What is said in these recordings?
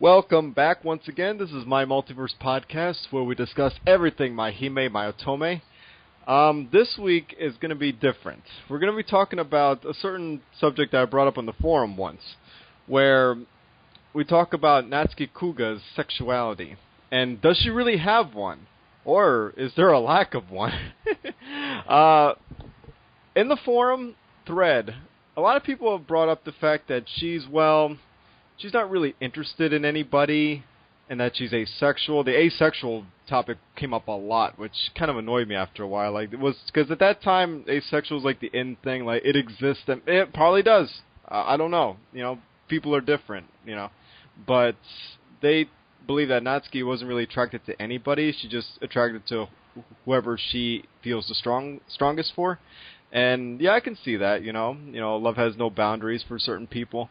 Welcome back once again. This is Mai-Multiverse Podcast, where we discuss everything my-hime, my-Otome. This week is going to be different. We're going to be talking about a certain subject that I brought up on the forum once, where we talk about Natsuki Kuga's sexuality. And does she really have one? Or is there a lack of one? In the forum thread, a lot of people have brought up the fact that she's not really interested in anybody, and that she's asexual. The asexual topic came up a lot, which kind of annoyed me after a while. Like, it was because at that time, asexual was like the in thing. Like, it exists, and it probably does. I don't know. People are different. But they believe that Natsuki wasn't really attracted to anybody. She just attracted to whoever she feels the strongest for. And yeah, I can see that. Love has no boundaries for certain people.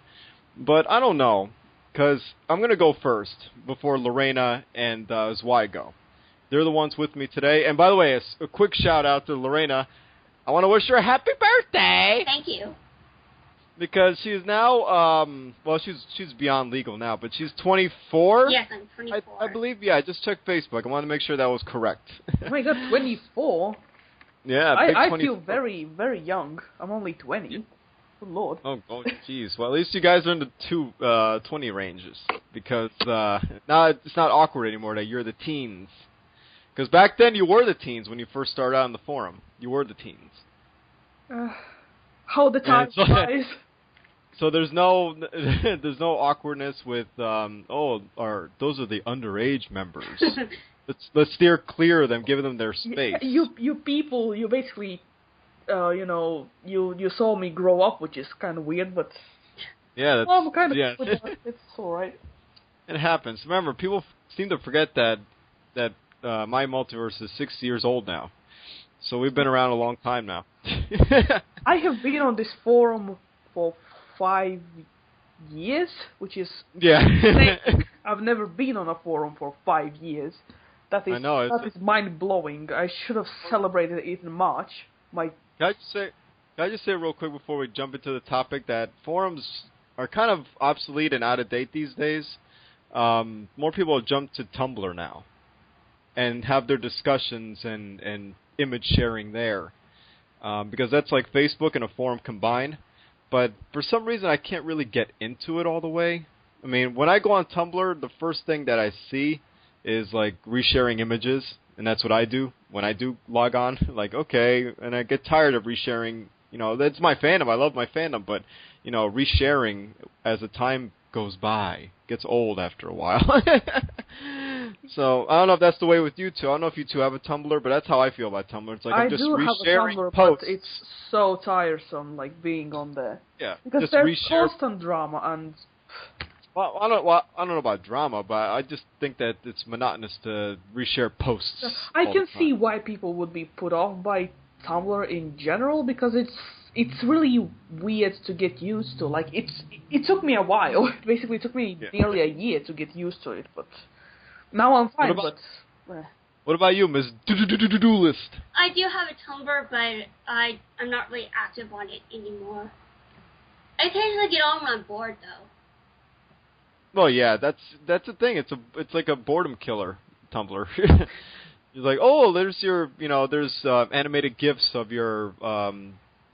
But I don't know, because I'm going to go first before Lerena and Zwei go. They're the ones with me today. And by the way, a quick shout out to Lerena. I want to wish her a happy birthday. Thank you. Because she's now, she's beyond legal now, but she's 24? Yes, I'm 24. I believe, I just checked Facebook. I wanted to make sure that was correct. Oh my god, 24? Yeah, I feel very, very young. I'm only 20. Good lord. Oh, jeez. Well, at least you guys are in the 20 ranges, because now it's not awkward anymore that you're the teens. Because back then you were the teens when you first started out in the forum. You were the teens. How the time flies. So there's no awkwardness with those are the underage members. let's steer clear of them, give them their space. You people, you basically. You saw me grow up, which is kind of weird, but yeah, I'm kind of it's all right. It happens. Remember, people seem to forget that Mai-Multiverse is 6 years old now, so we've been around a long time now. I have been on this forum for 5 years, which is insane. I've never been on a forum for 5 years. That is mind blowing. I should have celebrated it in March. Can I just say real quick before we jump into the topic that forums are kind of obsolete and out of date these days. More people have jumped to Tumblr now and have their discussions and image sharing there. Because that's like Facebook and a forum combined. But for some reason I can't really get into it all the way. I mean, when I go on Tumblr, the first thing that I see is like resharing images. And that's what I do when I do log on. Like, okay, and I get tired of resharing. That's my fandom. I love my fandom, but resharing as the time goes by gets old after a while. So I don't know if that's the way with you two. I don't know if you two have a Tumblr, but that's how I feel about Tumblr. It's like I'm just resharing Tumblr, posts. But it's so tiresome, like being on there. Yeah, because there's constant drama and. Well, I don't know about drama, but I just think that it's monotonous to reshare posts. I can see why people would be put off by Tumblr in general, because it's really weird to get used to. Like, it took me a while. It basically took me nearly a year to get used to it, but now I'm fine. What about you, Ms. Do List? I do have a Tumblr, but I'm not really active on it anymore. I occasionally get on when I'm bored, though. Well, yeah, that's the thing. It's like a boredom killer, Tumblr. You're like, oh, there's your, there's animated GIFs of your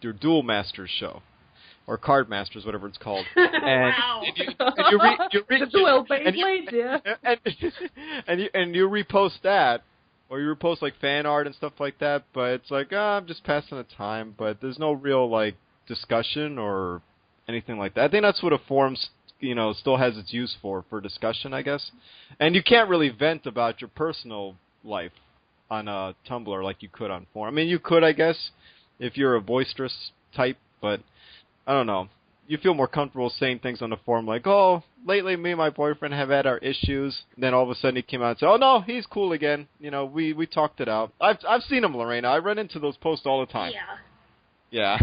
Duel Masters show, or Card Masters, whatever it's called. And, wow. The Duel Beyblade, yeah. And you repost that, or you repost like fan art and stuff like that. But it's like, I'm just passing the time. But there's no real like discussion or anything like that. I think that's what a forum's still has its use for discussion, I guess. And you can't really vent about your personal life on Tumblr like you could on forum. I mean, you could, I guess, if you're a boisterous type, but I don't know. You feel more comfortable saying things on the forum like, oh, lately me and my boyfriend have had our issues. And then all of a sudden he came out and said, oh, no, he's cool again. We talked it out. I've seen him, Lerena. I run into those posts all the time. Yeah. Yeah.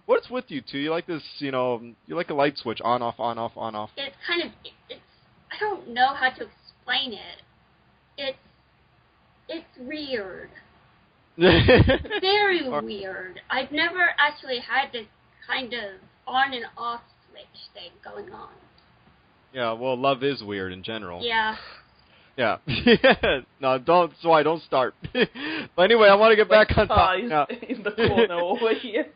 What's with you two? You like this, you're like a light switch, on, off, on, off, on, off. It's kind of, I don't know how to explain it. It's weird. Very weird. I've never actually had this kind of on and off switch thing going on. Yeah, well, love is weird in general. Yeah. Yeah. No, don't start. But anyway, I want to get back on topic now. In the corner over here.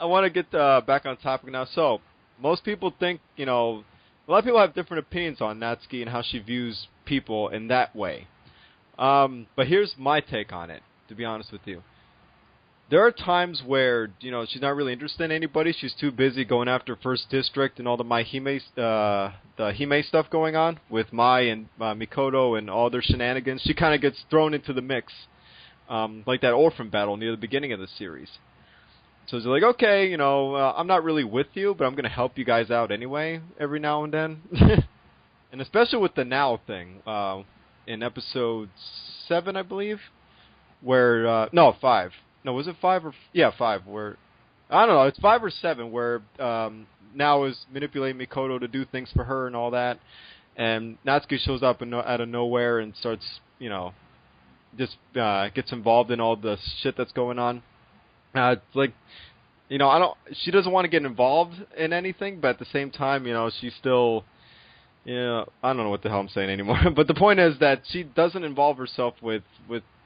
I want to get back on topic now. So, most people think, a lot of people have different opinions on Natsuki and how she views people in that way. But here's my take on it, to be honest with you. There are times where, she's not really interested in anybody. She's too busy going after First District and all the Mai-HiME, the Hime stuff going on with Mai and Mikoto and all their shenanigans. She kind of gets thrown into the mix, like that orphan battle near the beginning of the series. So it's like, okay, I'm not really with you, but I'm going to help you guys out anyway every now and then. And especially with the now thing, in episode 7, I believe, where, 5. No, was it 5 or... Yeah, 5, where... I don't know, it's 5 or 7, where Now is manipulating Mikoto to do things for her and all that. And Natsuki shows up out of nowhere and starts, just gets involved in all the shit that's going on. It's like, she doesn't want to get involved in anything, but at the same time, she's still... I don't know what the hell I'm saying anymore. But the point is that she doesn't involve herself with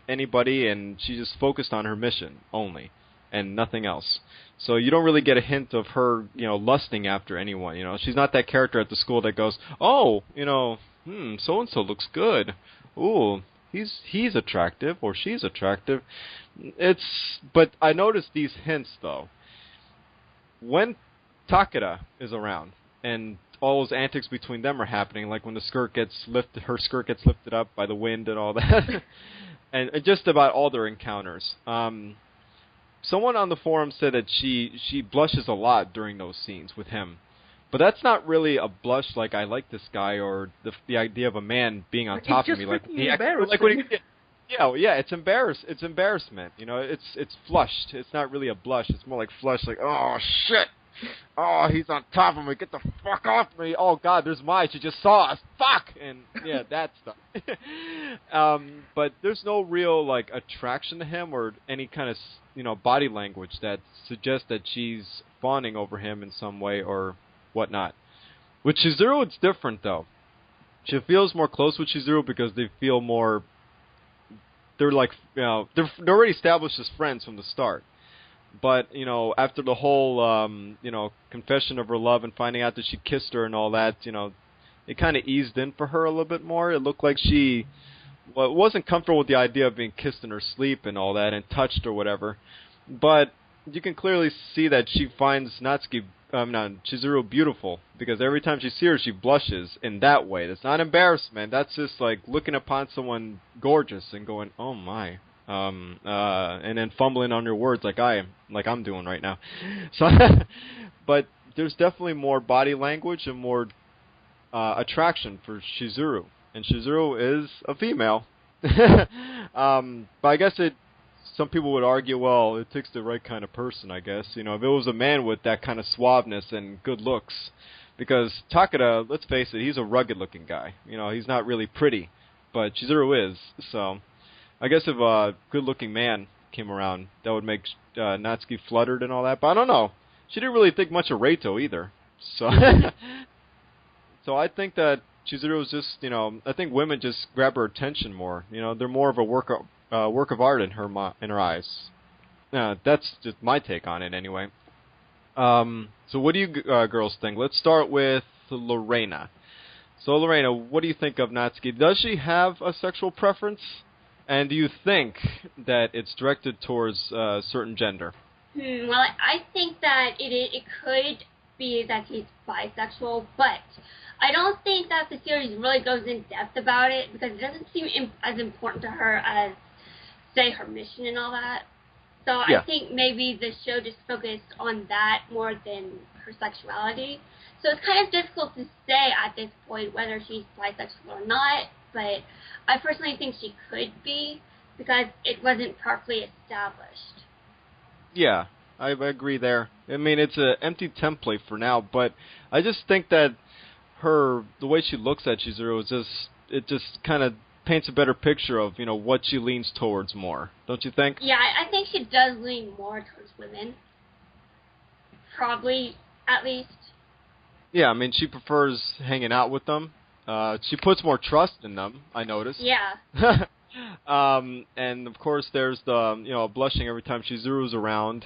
anybody, and she's just focused on her mission only and nothing else. So you don't really get a hint of her, lusting after anyone. She's not that character at the school that goes, oh, so-and-so looks good. Ooh, he's attractive, or she's attractive. But I noticed these hints, though. When Takeda is around, and all those antics between them are happening, like when her skirt gets lifted up by the wind and all that, and just about all their encounters. Someone on the forum said that she blushes a lot during those scenes with him, but that's not really a blush like I like this guy, or the idea of a man being on top of me, like when it's embarrassment. It's flushed. It's not really a blush. It's more like flush, like, oh shit. Oh, he's on top of me. Get the fuck off me. Oh, God, there's Mai. She just saw us. Fuck! And, yeah, that stuff. But there's no real, attraction to him or any kind of, body language that suggests that she's fawning over him in some way or whatnot. With Chizuru, it's different, though. She feels more close with Chizuru because they feel more... They're already established as friends from the start. But, after the whole, confession of her love and finding out that she kissed her and all that, it kind of eased in for her a little bit more. It looked like she wasn't comfortable with the idea of being kissed in her sleep and all that and touched or whatever. But you can clearly see that she finds Chizuru beautiful, because every time she sees her, she blushes in that way. That's not embarrassment. That's just like looking upon someone gorgeous and going, oh my. And then fumbling on your words like I'm doing right now. So, but there's definitely more body language and more attraction for Chizuru, and Chizuru is a female. But I guess some people would argue, well, it takes the right kind of person, I guess. If it was a man with that kind of suaveness and good looks, because Takeda, let's face it, he's a rugged-looking guy. He's not really pretty, but Chizuru is, so... I guess if a good-looking man came around, that would make Natsuki fluttered and all that. But I don't know. She didn't really think much of Reito either. So, so I think that Chizuru is just, I think women just grab her attention more. They're more of a work of art in her eyes. That's just my take on it, anyway. So what do you girls think? Let's start with Lerena. So Lerena, what do you think of Natsuki? Does she have a sexual preference? And do you think that it's directed towards a certain gender? Well, I think that it could be that he's bisexual, but I don't think that the series really goes in depth about it, because it doesn't seem as important to her as, say, her mission and all that. So yeah. I think maybe the show just focused on that more than her sexuality. So it's kind of difficult to say at this point whether she's bisexual or not. But I personally think she could be, because it wasn't properly established. Yeah, I agree there. I mean, it's an empty template for now, but I just think that the way she looks at Chizuru it just kind of paints a better picture of, what she leans towards more. Don't you think? Yeah, I think she does lean more towards women. Probably, at least. Yeah, I mean, she prefers hanging out with them. She puts more trust in them, I noticed. Yeah. And of course, there's the blushing every time she zooms around,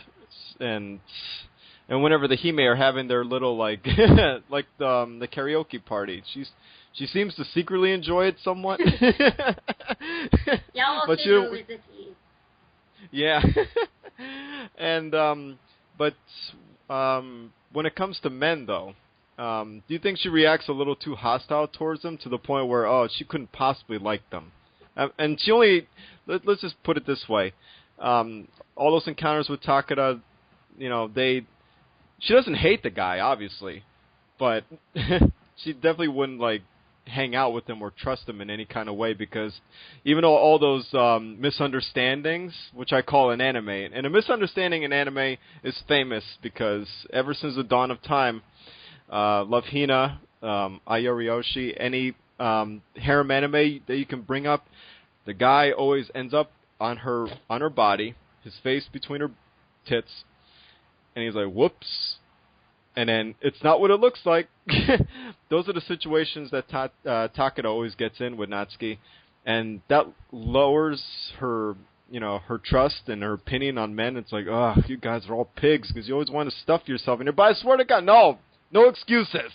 and whenever the Hime are having their little like the karaoke party, she seems to secretly enjoy it somewhat. But yeah. And but when it comes to men, though, do you think she reacts a little too hostile towards them to the point where she couldn't possibly like them? And she only let's just put it this way: all those encounters with Takeda, she doesn't hate the guy, obviously, but she definitely wouldn't hang out with him or trust him in any kind of way, because even though all those misunderstandings, which I call an anime, and a misunderstanding in anime is famous because ever since the dawn of time, Love Hina, Ayoriyoshi, any harem anime that you can bring up, the guy always ends up on her body, his face between her tits, and he's like, whoops. And then it's not what it looks like. Those are the situations that Takeda always gets in with Natsuki, and that lowers her, her trust and her opinion on men. It's like, oh, you guys are all pigs because you always want to stuff yourself in here. But I swear to God, no excuses.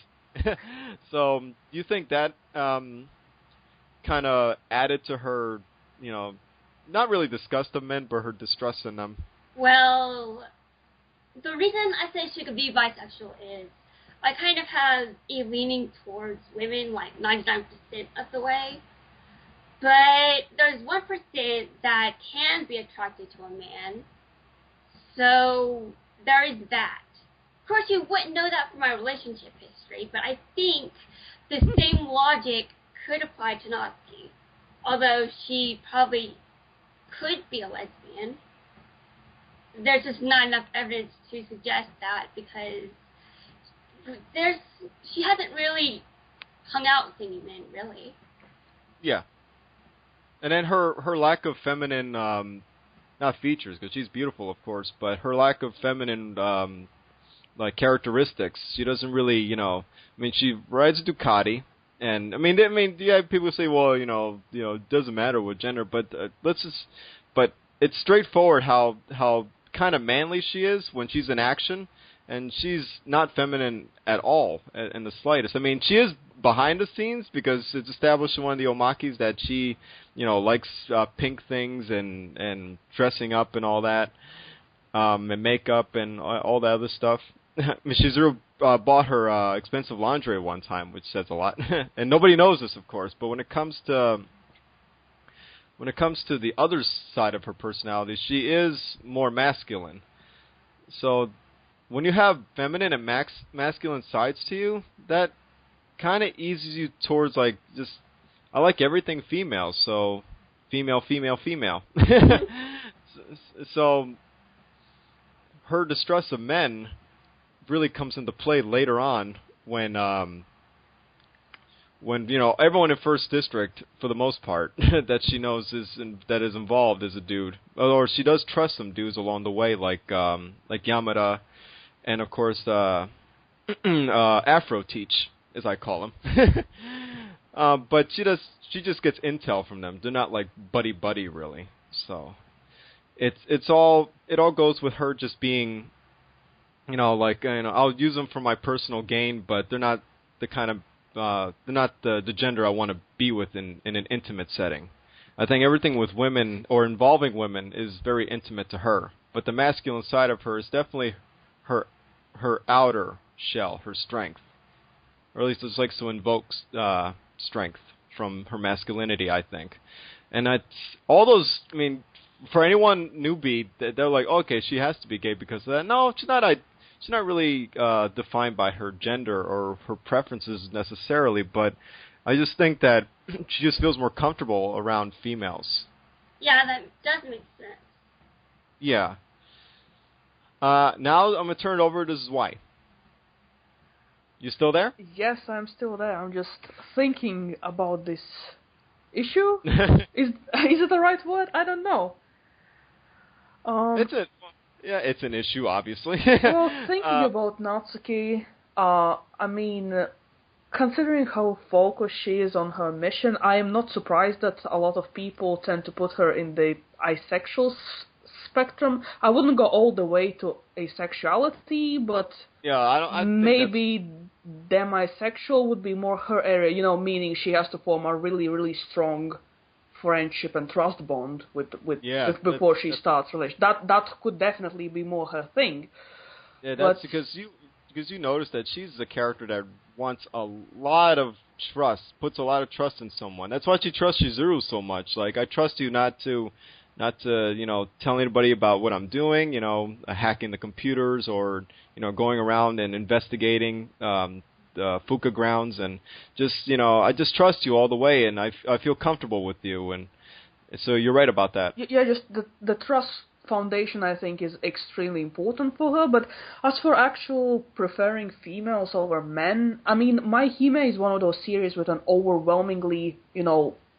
So, do you think that kind of added to her, not really disgust of men, but her distrust in them? Well, the reason I say she could be bisexual is I kind of have a leaning towards women, 99% of the way. But there's 1% that can be attracted to a man. So there is that. Of course, you wouldn't know that from my relationship history, but I think the same logic could apply to Natsuki. Although she probably could be a lesbian. There's just not enough evidence to suggest that, because she hasn't really hung out with any men, really. Yeah. And then her lack of feminine, not features, because she's beautiful, of course, but her lack of feminine, characteristics. She doesn't really, she rides a Ducati, and yeah, people say, well, it doesn't matter what gender, but but it's straightforward how kind of manly she is when she's in action, and she's not feminine at all in the slightest. She is behind the scenes because it's established in one of the omakis that she, likes pink things and dressing up and all that, and makeup and all that other stuff. Shizuru bought her expensive lingerie one time, which says a lot. And nobody knows this, of course, but when it comes to the other side of her personality, she is more masculine. So when you have feminine and masculine sides to you, that kind of eases you towards I like everything female, so female. So her distrust of men really comes into play later on when everyone in First District, for the most part, that she knows is involved is a dude. Or she does trust some dudes along the way, like Yamada, and of course Afro Teach, as I call him. But she just gets intel from them. They're not buddy really. So it all goes with her just being, I'll use them for my personal gain, but they're not the kind of they're not the gender I want to be with in an intimate setting. I think everything with women or involving women is very intimate to her, but the masculine side of her is definitely her outer shell, her strength, or at least it likes to invoke strength from her masculinity, I think. And all those, for anyone newbie, they're like, okay, she has to be gay because of that. No, she's not. She's not really defined by her gender or her preferences necessarily, but I just think that she just feels more comfortable around females. Yeah, that does make sense. Yeah. Now I'm going to turn it over to Zwei. You still there? Yes, I'm still there. I'm just thinking about this issue. Is it the right word? I don't know. It's an issue, obviously. Well, thinking about Natsuki, I mean, considering how focused she is on her mission, I am not surprised that a lot of people tend to put her in the asexual spectrum. I wouldn't go all the way to asexuality, but I maybe demisexual would be more her area, you know, meaning she has to form a really, really strong friendship and trust bond before she starts relation. That could definitely be more her thing. Yeah, that's because you notice that she's a character that wants a lot of trust, puts a lot of trust in someone. That's why she trusts Chizuru so much. Like, I trust you not to tell anybody about what I'm doing, hacking the computers or, going around and investigating the Fuka grounds, and just, I just trust you all the way, and I feel comfortable with you, and so you're right about that. Yeah, just the trust foundation, I think, is extremely important for her. But as for actual preferring females over men, I mean, My-HiME is one of those series with an overwhelmingly,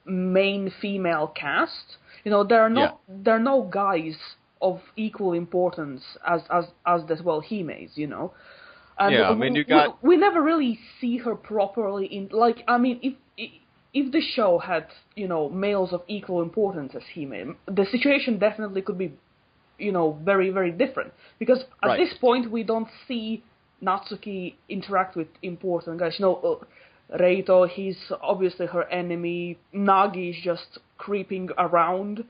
main female cast. There are no guys of equal importance as the HiMEs, And we never really see her properly in, like, I mean, if the show had, males of equal importance as HiME, the situation definitely could be, very, very different. Because at this point, we don't see Natsuki interact with important guys. Reito, he's obviously her enemy. Nagi is just creeping around.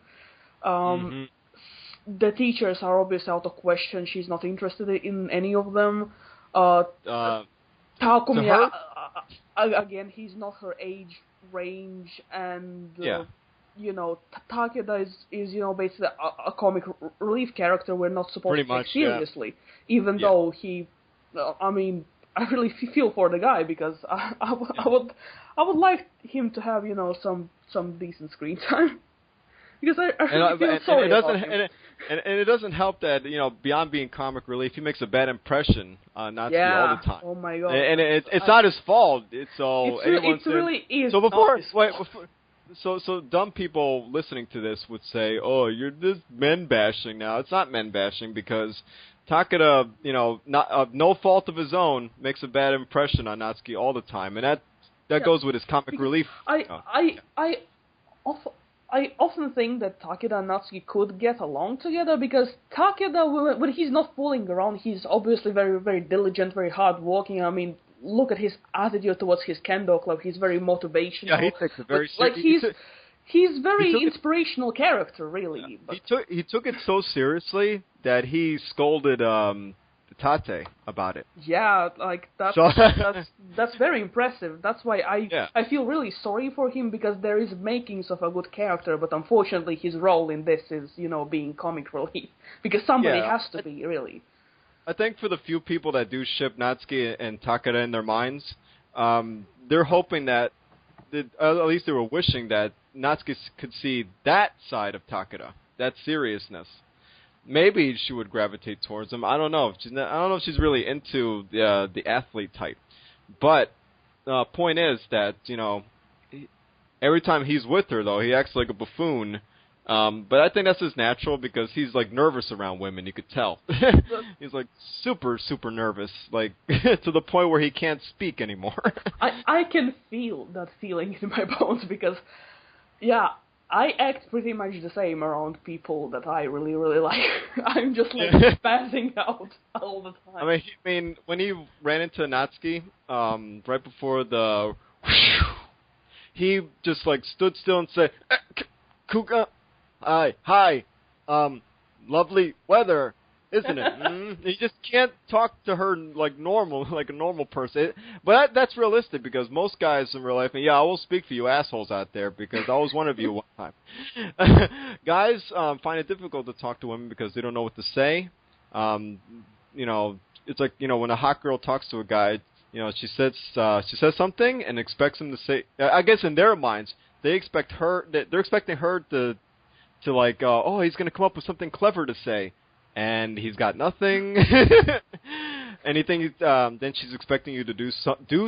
The teachers are obviously out of question. She's not interested in any of them. Takumi, again, he's not her age range, and Takeda is basically a comic relief character we're not supposed to take seriously, even though he, I mean, I really feel for the guy, because I would like him to have some decent screen time, because I really feel sorry about him. And it doesn't help that, beyond being comic relief, he makes a bad impression on Natsuki all the time. Oh my god. And it's not his fault. It really is. So dumb people listening to this would say, "Oh, you're just men bashing now." It's not men bashing, because Takeda, not no fault of his own, makes a bad impression on Natsuki all the time, and that goes with his comic relief. I often think that Takeda and Natsuki could get along together, because Takeda, when he's not fooling around, he's obviously very, very diligent, very hardworking. I mean, look at his attitude towards his kendo club. He's very motivational. Yeah, he takes it very seriously. He's very inspirational character, really. But he took it so seriously that he scolded Tate about it. Yeah, like that's very impressive. That's why I feel really sorry for him, because there is makings of a good character, but unfortunately his role in this is, being comic relief, because somebody has to be, really. I think for the few people that do ship Natsuki and Takeda in their minds, they're hoping that, at least they were wishing that Natsuki could see that side of Takeda, that seriousness. Maybe she would gravitate towards him. I don't know. I don't know if she's really into the athlete type. But the point is that, every time he's with her, though, he acts like a buffoon. But I think that's just natural, because he's, like, nervous around women. You could tell. He's, like, super, super nervous, like, to the point where he can't speak anymore. I can feel that feeling in my bones, because, I act pretty much the same around people that I really, really like. I'm just, like, spazzing out all the time. I mean, when he ran into Natsuki, right before the... he just, like, stood still and said, Kuga, hi, lovely weather, isn't it? You just can't talk to her like normal, like a normal person. But that's realistic, because most guys in real life, and I will speak for you assholes out there, because I was one of you one time. Guys find it difficult to talk to women because they don't know what to say. It's like, when a hot girl talks to a guy, she says something and expects him to say. I guess in their minds, they're expecting her to like, he's gonna come up with something clever to say. And he's got nothing. Anything. Then she's expecting you to do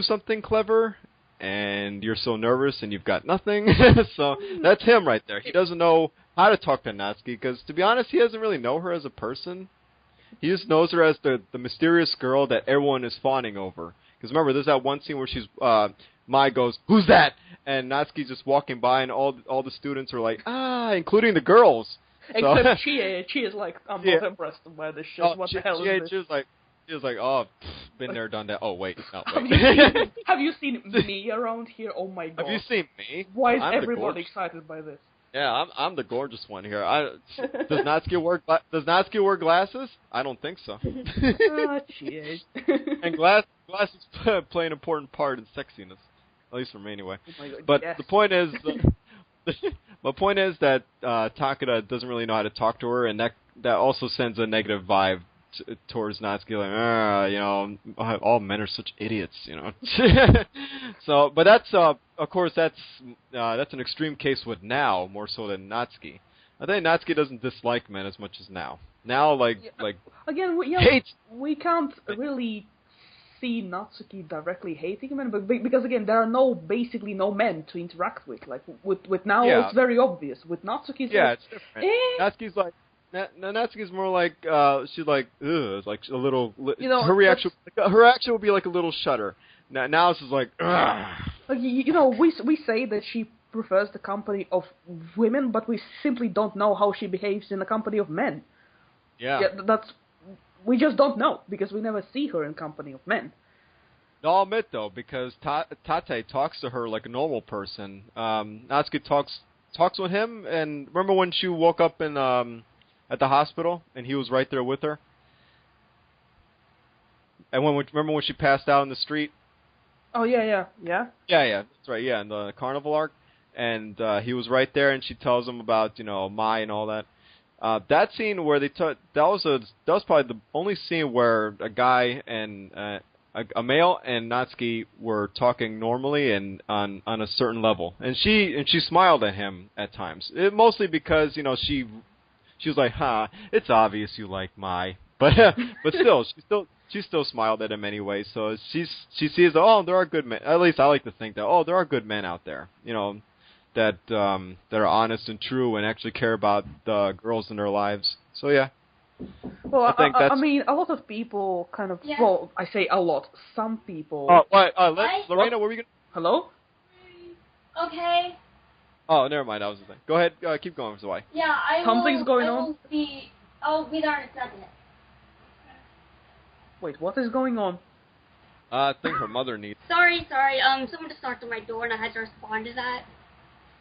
something clever, and you're so nervous, and you've got nothing. So that's him right there. He doesn't know how to talk to Natsuki, because, to be honest, he doesn't really know her as a person. He just knows her as the mysterious girl that everyone is fawning over. Because remember, there's that one scene where she's Mai goes, "Who's that?" And Natsuki's just walking by, and all the students are like, including the girls. Except Chie is like, I'm not impressed by this shit. What the hell is this? She was like, oh, been there, done that. Oh, wait, no, wait. Have you seen me around here? Oh my god. Have you seen me? Why is everybody excited by this? Yeah, I'm the gorgeous one here. Does Natsuki wear glasses? I don't think so. Chie. And glasses play an important part in sexiness, at least for me anyway. Oh my god, but yes. the point is, my point is that Takeda doesn't really know how to talk to her, and that also sends a negative vibe towards Natsuki, like, all men are such idiots, So, but that's of course that's an extreme case with Now more so than Natsuki. I think Natsuki doesn't dislike men as much as Now. Now, again, hates. We can't really see Natsuki directly hating men, but because again, there are basically no men to interact with. Like with Now, it's very obvious. With Natsuki, it's different. Natsuki's like. Natsuki's more like she's like ugh, like a little. Her reaction would be like a little shudder. Now it's just like ugh. We say that she prefers the company of women, but we simply don't know how she behaves in the company of men. Yeah, we just don't know because we never see her in company of men. No, I'll admit though, because Tate talks to her like a normal person. Natsuki talks with him, and remember when she woke up in at the hospital, and he was right there with her. And remember when she passed out in the street? Oh yeah. That's right. Yeah, in the carnival arc, and he was right there, and she tells him about Mai and all that. That scene where that was probably the only scene where a guy and a male and Natsuki were talking normally and on a certain level, and she smiled at him at times, mostly because she was like, it's obvious you like Mai. But still, she still smiled at him anyway. So she sees, there are good men. At least I like to think that, there are good men out there, that are honest and true and actually care about the girls in their lives. So yeah. Well, I mean, a lot of people kind of, well, I say a lot, some people... Lerena, what were we going to... Hello? Okay. Oh, never mind. That was the thing. Go ahead. Keep going, Zwei. Yeah, Something's going on. I'll be there in a second. Wait, what is going on? I think her mother needs... Sorry. Someone just knocked on my door and I had to respond to that.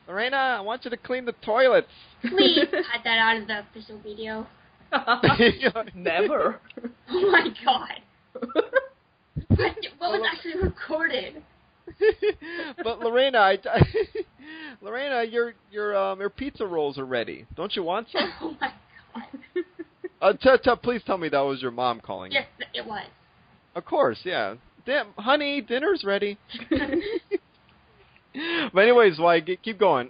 Lorena, I want you to clean the toilets. Please cut that out of the official video. Never. Oh my god. What was actually recorded? But Lorena, Lorena, your pizza rolls are ready. Don't you want some? Oh my god. Please tell me that was your mom calling. Yes, it was. Of course, yeah. Damn, honey, dinner's ready. But anyways, keep going.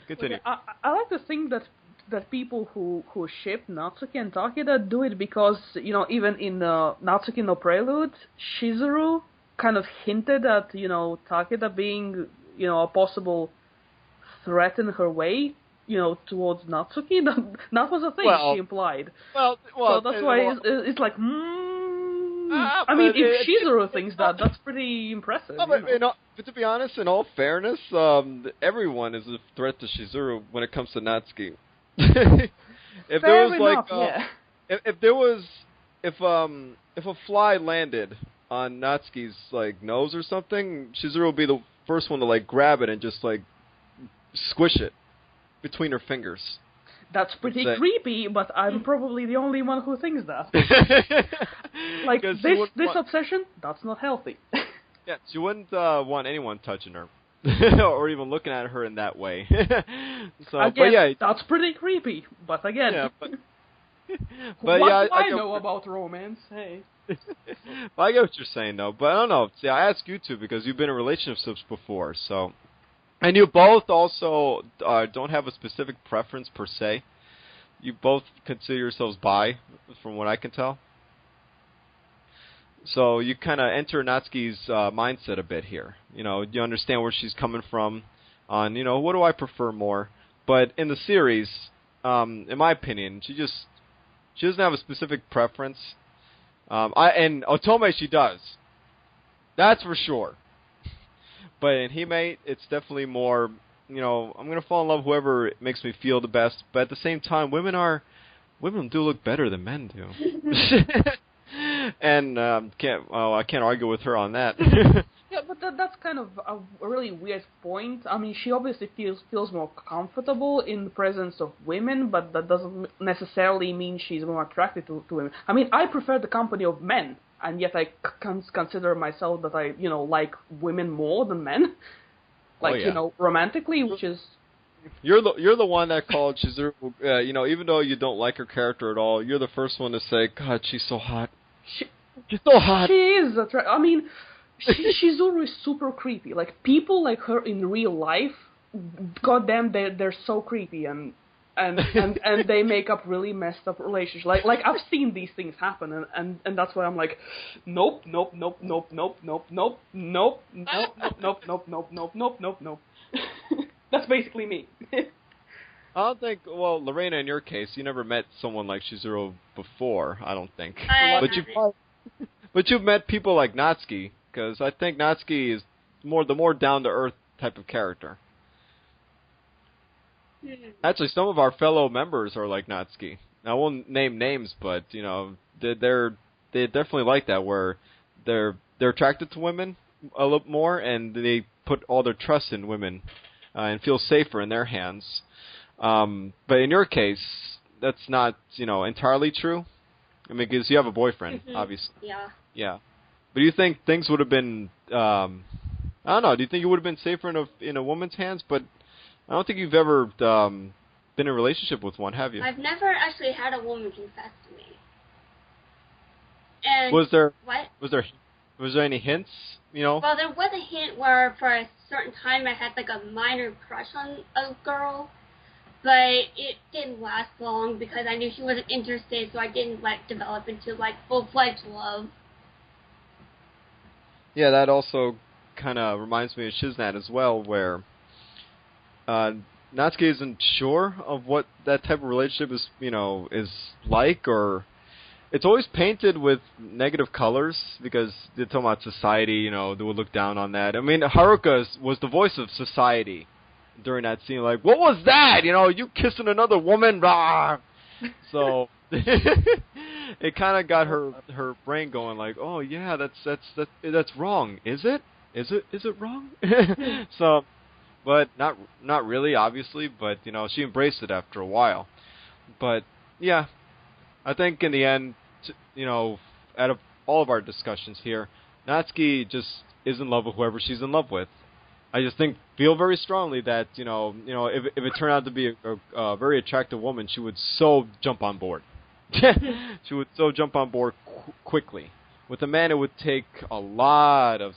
Continue. Okay, I like to think that people who ship Natsuki and Takeda do it because even in Natsuki no Prelude, Shizuru kind of hinted at Takeda being a possible threat in her way towards Natsuki. That was a thing she implied. Well, so that's why it's like. I mean, if Shizuru thinks that's pretty impressive. But to be honest, in all fairness, everyone is a threat to Shizuru when it comes to Natsuki. If a fly landed on Natsuki's nose or something, Shizuru will be the first one to grab it and just squish it between her fingers. That's pretty creepy, but I'm probably the only one who thinks that. This obsession, that's not healthy. Yeah, she wouldn't want anyone touching her. Or even looking at her in that way. That's pretty creepy. But again, but what do I know about romance? Hey. Well, I get what you're saying though, but I don't know. See, I ask you two because you've been in relationships before, so, and you both also don't have a specific preference per se. You both consider yourselves bi, from what I can tell. So you kind of enter Natsuki's mindset a bit here. You understand where she's coming from on, what do I prefer more. But in the series, in my opinion, she just She doesn't have a specific preference. And Otome, she does. That's for sure. But in HiME, it's definitely more, I'm going to fall in love with whoever makes me feel the best. But at the same time, women do look better than men do. And I can't argue with her on that. Yeah, but that's kind of a really weird point. I mean, she obviously feels more comfortable in the presence of women, but that doesn't necessarily mean she's more attracted to women. I mean, I prefer the company of men, and yet I consider myself that I, like women more than men. Like, romantically, which is... You're the one that called Chizuru, even though you don't like her character at all, you're the first one to say, God, she's so hot. She's so hot. She is. I mean... Chizuru is super creepy. Like, people like her in real life, goddamn, they're so creepy, and they make up really messed up relationships. Like I've seen these things happen, and that's why I'm like, nope. That's basically me. I don't think. Well, Lerena, in your case, you never met someone like Chizuru before. I don't think. But you've met people like Natsuki. Because I think Natsuki is the more down-to-earth type of character. Actually, some of our fellow members are like Natsuki. I won't name names, but they definitely like that, where they're attracted to women a little more, and they put all their trust in women and feel safer in their hands. But in your case, that's not entirely true. I mean, because you have a boyfriend, obviously. Yeah. But do you think things would have been, I don't know, do you think it would have been safer in a woman's hands? But I don't think you've ever been in a relationship with one, have you? I've never actually had a woman confess to me. And was there any hints, Well, there was a hint where for a certain time I had like a minor crush on a girl, but it didn't last long because I knew she wasn't interested, so I didn't let it develop into like full-fledged love. Yeah, that also kind of reminds me of Shiznat as well, where Natsuki isn't sure of what that type of relationship is like, or it's always painted with negative colors because they're talking about society, they would look down on that. I mean, Haruka was the voice of society during that scene, like, what was that? You kissing another woman? Rah! So it kind of got her brain going, like, oh yeah, that's wrong. Is it wrong? So, but not really, obviously. But she embraced it after a while. But yeah, I think in the end, out of all of our discussions here, Natsuki just is in love with whoever she's in love with. I just feel very strongly that if it turned out to be a very attractive woman, she would so jump on board. She would so jump on board quickly. With a man, it would take a lot of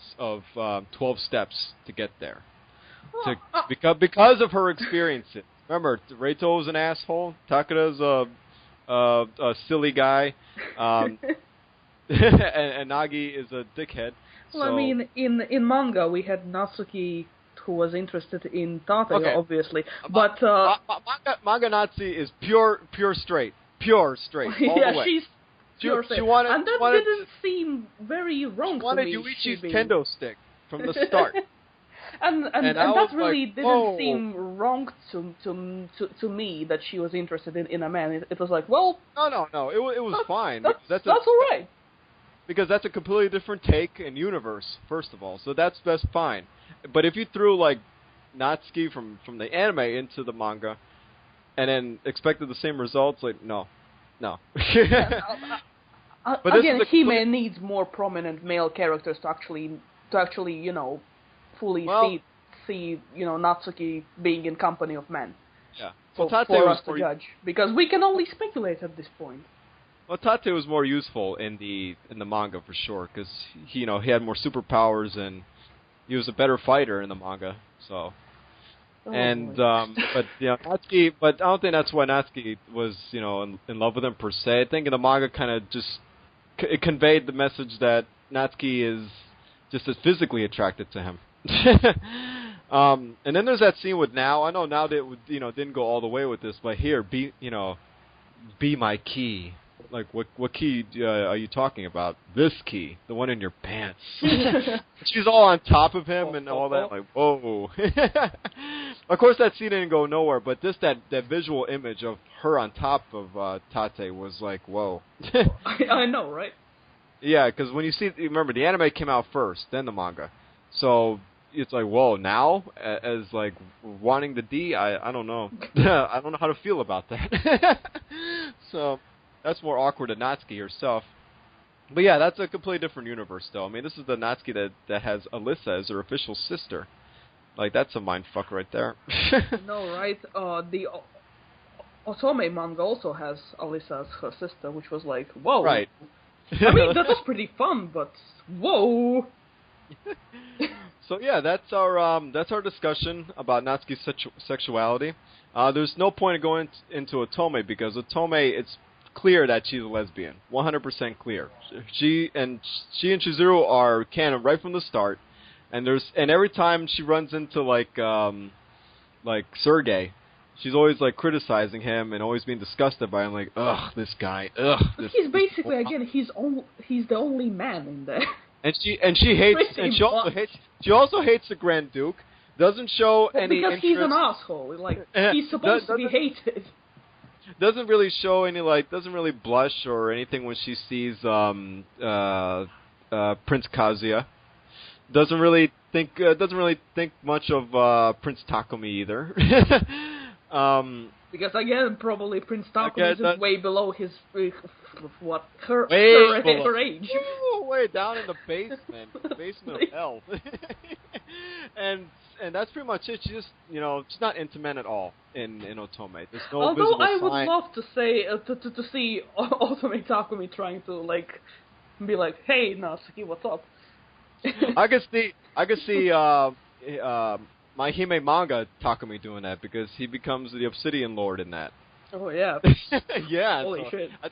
12 steps to get there. Because of her experiences. Remember, Reito was an asshole. Takada's a silly guy. And Nagi is a dickhead. Well, I mean, in manga, we had Natsuki, who was interested in Tatsuya, obviously. But manga Natsuki is pure straight. Pure straight. All the way. She's pure straight. And that didn't seem very wrong to me. She wanted Yuichi's kendo stick from the start. and that really didn't seem wrong to me, that she was interested in a man. It was like, well... No. It was fine. That's all right. Because that's a completely different take and universe, first of all. So that's fine. But if you threw, like, Natsuki from the anime into the manga, and then expected the same results, like, no. But again, HiME needs more prominent male characters to actually fully see Natsuki being in company of men. Yeah. For us to judge, because we can only speculate at this point. Well, Tate was more useful in the manga for sure, because he had more superpowers and he was a better fighter in the manga. So, but Natsuki, but I don't think that's why Natsuki was in love with him per se. I think in the manga kind of just it conveyed the message that Natsuki is just as physically attracted to him. And then there's that scene with Now. I know Now that didn't go all the way with this, but here be my key. like, what key are you talking about? This key, the one in your pants. She's all on top of him and all that. Like, whoa. Of course, that scene didn't go nowhere, but just that visual image of her on top of Tate was like, whoa. I know, right? Yeah, because when you remember, the anime came out first, then the manga. So it's like, whoa, now? As, like, wanting the D? I don't know. I don't know how to feel about that. So that's more awkward than Natsuki herself. But yeah, that's a completely different universe, though. I mean, this is the Natsuki that has Alyssa as her official sister. Like, that's a mindfuck right there. No, right? The Otome manga also has Alyssa as her sister, which was like, whoa. Right. I mean, that was pretty fun, but whoa. So yeah, that's our discussion about Natsuki's sexuality. There's no point in going into Otome because Otome, it's clear that she's a lesbian, 100% clear. She and Chizuru are canon right from the start, and every time she runs into like Sergei, she's always like criticizing him and always being disgusted by him, like, ugh, this guy, ugh. He's basically again he's the only man in there. And she hates, and she also hates the Grand Duke. Doesn't show any because interest. He's an asshole. Like, he's supposed to be hated. Doesn't really show any, like, doesn't really blush or anything when she sees Prince Kazuya. Doesn't really think much of Prince Takumi either. Because again, probably Prince Takumi is way below his her age. Way down in the basement of hell. and that's pretty much it. She just, she's not into men at all in Otome. There's no Although I would sign. love to say to see Otome Takumi trying to like be like, hey Natsuki, what's up? I could see My-HiME manga Takumi doing that because he becomes the Obsidian Lord in that. Oh yeah. Yeah. Holy shit. I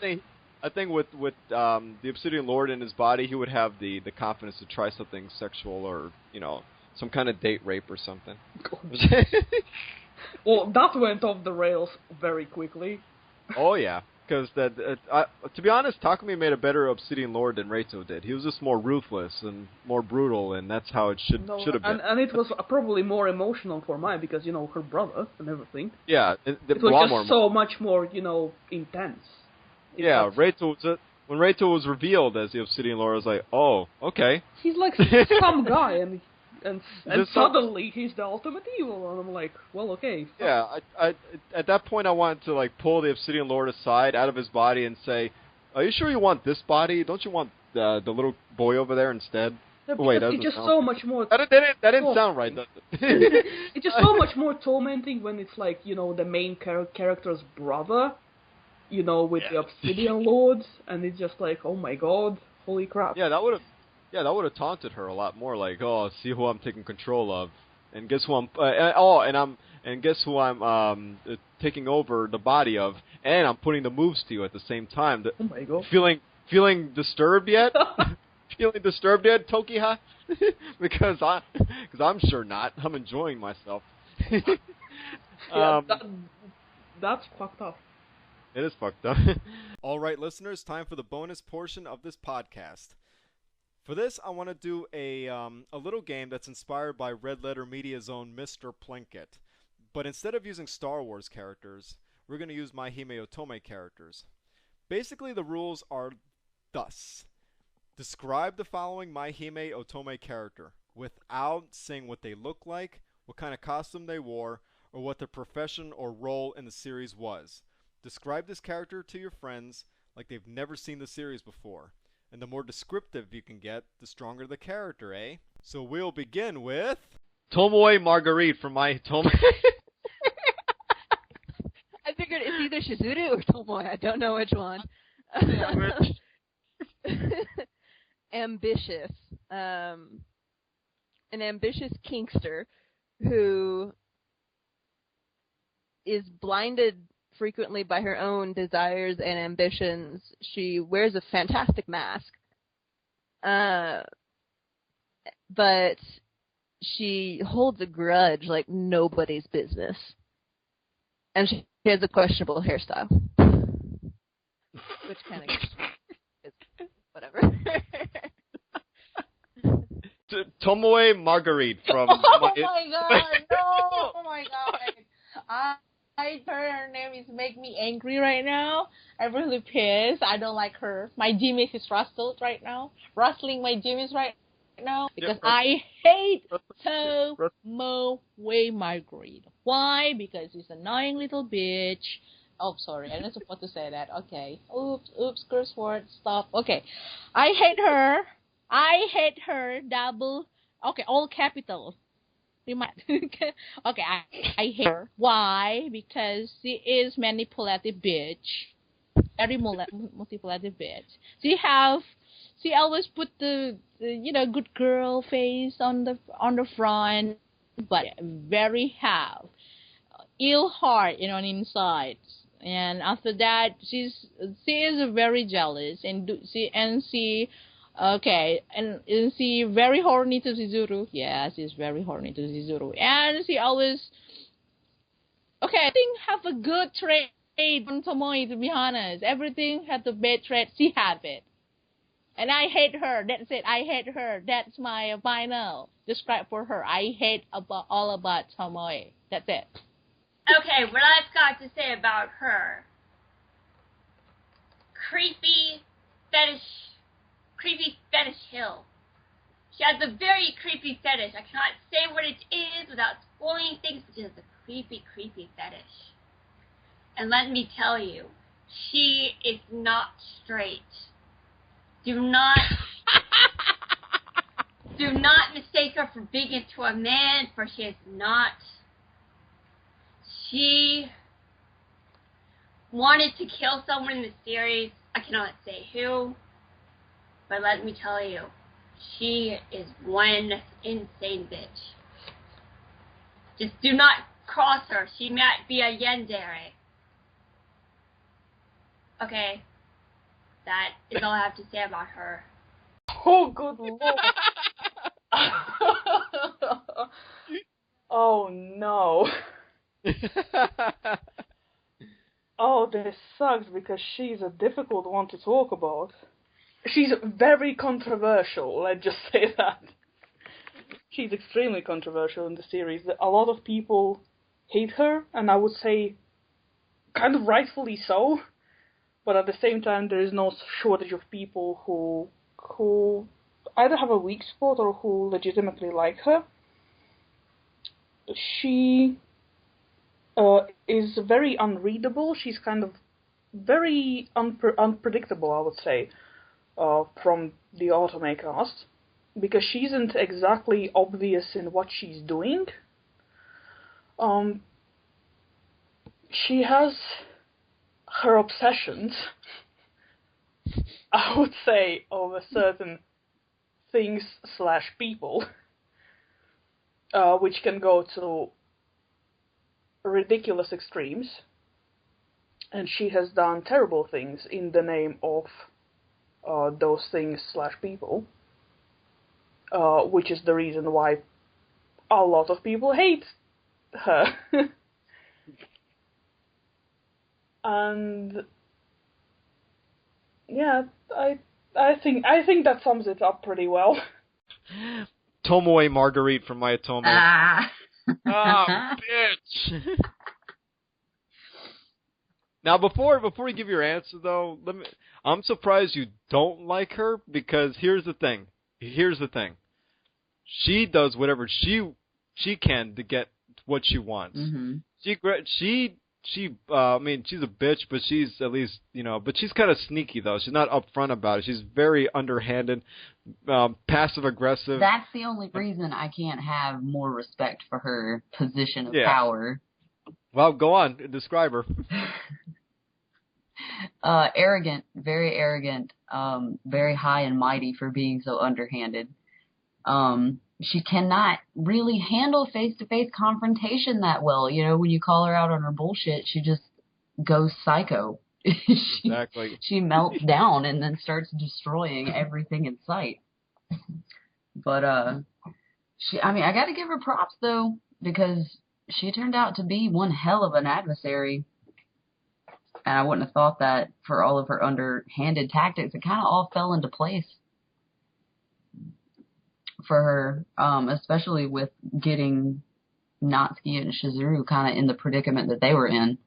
think with the Obsidian Lord in his body, he would have the confidence to try something sexual or some kind of date rape or something. Well, that went off the rails very quickly. Oh yeah. Because to be honest, Takumi made a better Obsidian Lord than Reito did. He was just more ruthless and more brutal, and that's how it should have been. And it was probably more emotional for Mai because her brother and everything. Yeah, it was just so much more intense. Yeah, when Reito was revealed as the Obsidian Lord, I was like, oh, okay. He's like some guy, and suddenly he's the ultimate evil, and I'm like, well, okay. Yeah, I at that point I wanted to like pull the Obsidian Lord aside out of his body and say, are you sure you want this body? Don't you want the little boy over there instead? Yeah, wait, it's just so much more. That didn't sound right, does it? It's just so much more tormenting when it's like the main character's brother, with the Obsidian Lords, and it's just like, oh my god, holy crap. Yeah, that would have taunted her a lot more. Like, oh, see who I'm taking control of, and guess who I'm guess who I'm taking over the body of, and I'm putting the moves to you at the same time. Oh my god! Feeling disturbed yet? Feeling disturbed yet, Tokiha? because I'm sure not. I'm enjoying myself. That's fucked up. It is fucked up. All right, listeners, time for the bonus portion of this podcast. For this, I want to do a little game that's inspired by Redlettermedia's own Mr. Plinkett. But instead of using Star Wars characters, we're going to use Mai-HiME Otome characters. Basically, the rules are thus. Describe the following Mai-HiME Otome character without saying what they look like, what kind of costume they wore, or what their profession or role in the series was. Describe this character to your friends like they've never seen the series before. And the more descriptive you can get, the stronger the character, eh? So we'll begin with Tomoe Marguerite from Mai-Otome. I figured it's either Shizuru or Tomoe. I don't know which one. Ambitious. An ambitious kinkster who is blinded frequently by her own desires and ambitions. She wears a fantastic mask. But she holds a grudge like nobody's business. And she has a questionable hairstyle. which kind of is whatever. Tomoe Marguerite from... Oh my god, no! Oh my god. Her name is make me angry right now. I'm really pissed. I don't like her. My Jimmy's is rustled right now. Rustling my Jimmy's right now. Because I hate Tomoe Marguerite. Why? Because he's an annoying little bitch. Oh, sorry. I'm not supposed to say that. Okay. Oops, curse word. Stop. Okay. I hate her. Double. Okay, all capitals. Okay, I hate her. Why? Because she is manipulative bitch. Very manipulative bitch. She always put the good girl face on the front, but very have ill heart on inside. And after that, she is very jealous and she very horny to Chizuru. Yeah, she's very horny to Chizuru. And she always... Okay, I think have a good trait on Tomoe, to be honest. Everything had the bad trait. She had it. And I hate her. That's it. I hate her. That's my final describe for her. I hate all about Tomoe. That's it. Okay, what I've got to say about her. Creepy fetish hill. She has a very creepy fetish. I cannot say what it is without spoiling things, but she has a creepy fetish. And let me tell you, she is not straight. Do not mistake her for being into a man, for she is not. She wanted to kill someone in the series. I cannot say who. But let me tell you, she is one insane bitch. Just do not cross her. She might be a yandere. Okay. That is all I have to say about her. Oh, good lord. Oh, no. Oh, this sucks because she's a difficult one to talk about. She's very controversial, let's just say that. She's extremely controversial in the series. A lot of people hate her, and I would say kind of rightfully so. But at the same time, there is no shortage of people who either have a weak spot or who legitimately like her. She is very unreadable. She's kind of very unpredictable, I would say, from the Otome cast, because she isn't exactly obvious in what she's doing. She has her obsessions, I would say, over certain things/people, which can go to ridiculous extremes, and she has done terrible things in the name of those things/people, which is the reason why a lot of people hate her. And yeah, I think that sums it up pretty well. Tomoe Marguerite from Mai-Otome. Bitch. Now, before you give your answer, though, I'm surprised you don't like her, because here's the thing. She does whatever she can to get what she wants. Mm-hmm. She's a bitch, but she's at least, but she's kind of sneaky, though. She's not upfront about it. She's very underhanded, passive-aggressive. That's the only reason I can't have more respect for her position of power. Well, go on. Describe her. Arrogant, very high and mighty for being so underhanded. She cannot really handle face-to-face confrontation that well. When you call her out on her bullshit, she just goes psycho. Exactly. She melts down and then starts destroying everything in sight. But, I gotta give her props, though, because she turned out to be one hell of an adversary. And I wouldn't have thought that for all of her underhanded tactics, it kind of all fell into place for her, especially with getting Natsuki and Shizuru kind of in the predicament that they were in.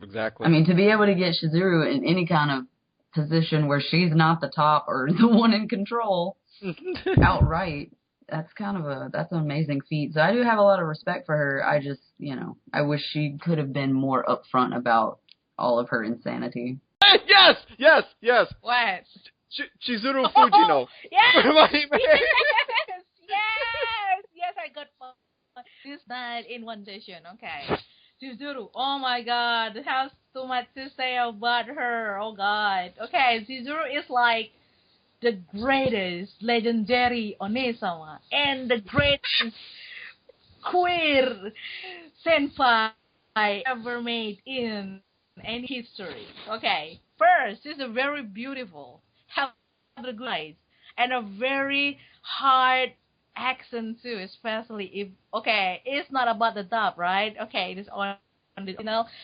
Exactly. I mean, to be able to get Shizuru in any kind of position where she's not the top or the one in control outright, that's an amazing feat. So I do have a lot of respect for her. I just, I wish she could have been more upfront about all of her insanity. Yes. What? Chizuru Fujino. Yes! Yes, I got fun. This night in one session, okay. Chizuru, oh my god, I have so much to say about her, oh god. Okay, Chizuru is like the greatest legendary Onesama and the greatest queer senpai ever made in any history. Okay, first, she's a very beautiful, have the good eyes, and a very hard accent too, especially if, okay, it's not about the dub, right? Okay, it is on the,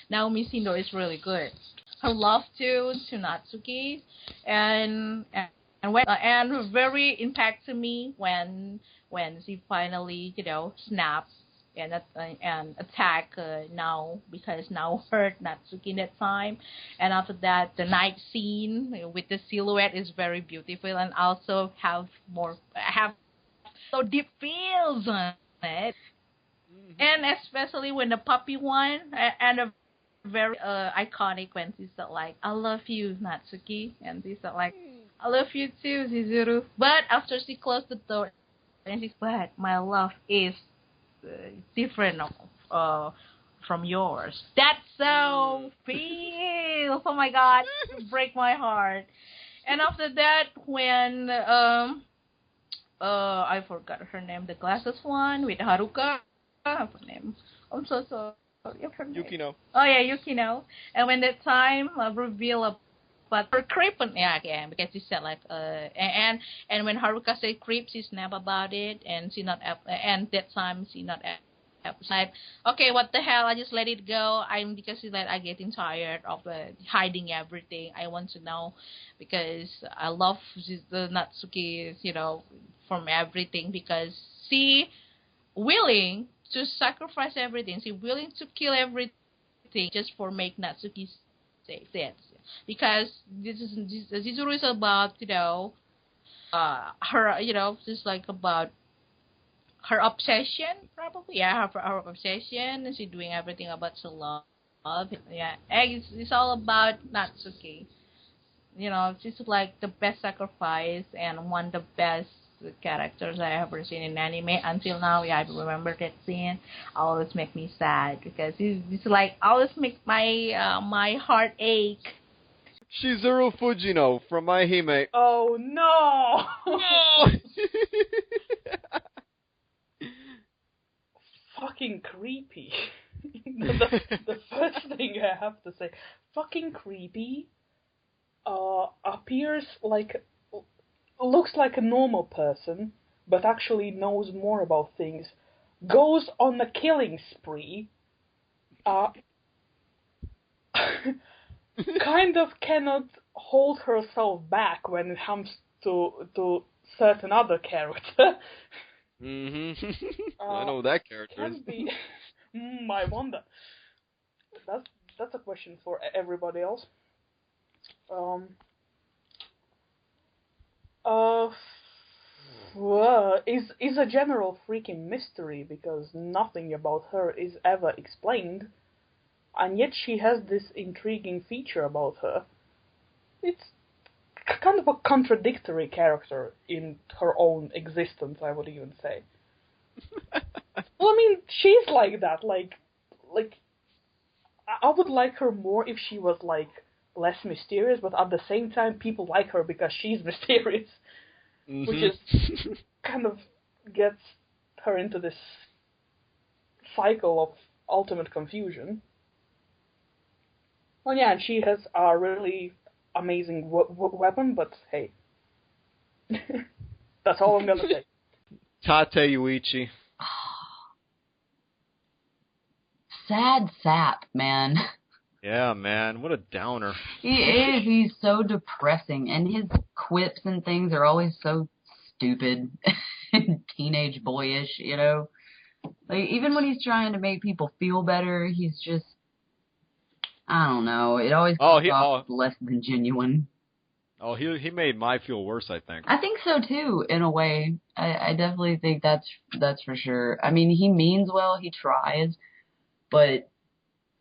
Naomi Shindo is really good. Her love to Natsuki, and very impact to me when she finally, snapped and attack Nao, because Nao hurt Natsuki that time. And after that, the night scene with the silhouette is very beautiful, and also have so deep feels on it. Mm-hmm. And especially when the puppy one, and a very iconic when she's like, I love you, Natsuki, and she's like, I love you too, Chizuru. But after she closed the door, and she's like, my love is different from yours. That's so feels. Oh my god, break my heart. And after that, when I forgot her name, the glasses one with Haruka. Her name. I'm so sorry. Yukino. Oh yeah, Yukino. And when that time reveal about her creep, again, because she said like and when Haruka said creep, she snap about it, and she not and that time she not like, okay, what the hell? I just let it go. Because she's like, I'm getting tired of hiding everything. I want to know, because I love the Natsuki, from everything, because she willing to sacrifice everything. She willing to kill everything just for make Natsuki safe. Because Chizuru is about, her, just like about her obsession, probably. Yeah, her obsession. She's doing everything about to love. Yeah, it's all about Natsuki. She's like the best sacrifice and one of the best characters I ever seen in anime until now. Yeah, I remember that scene. Always make me sad, because it's like always make my heart ache. Shizuru Fujino from Mai-HiME. Oh no! No! Fucking creepy. the first thing I have to say, fucking creepy. Appears like, looks like a normal person, but actually knows more about things. Goes on a killing spree. Kind of cannot hold herself back when it comes to certain other character. Mm-hmm. I know that character is. I wonder. That's a question for everybody else. Well, is a general freaking mystery, because nothing about her is ever explained, and yet she has this intriguing feature about her. It's kind of a contradictory character in her own existence, I would even say. Well, I mean, she's like that. Like, I would like her more if she was like less mysterious, but at the same time, people like her because she's mysterious, mm-hmm. which is kind of gets her into this cycle of ultimate confusion. Well, yeah, and she has a really amazing weapon, but hey, that's all I'm gonna say. Tate Yuichi. Sad sap, man. Yeah, man, what a downer. He is. He's so depressing, and his quips and things are always so stupid and teenage boyish, you know? Like, even when he's trying to make people feel better, he's just, I don't know, it always comes off less than genuine. Oh, he made Mai feel worse, I think. I think so, too, in a way. I definitely think that's for sure. I mean, he means well, he tries, but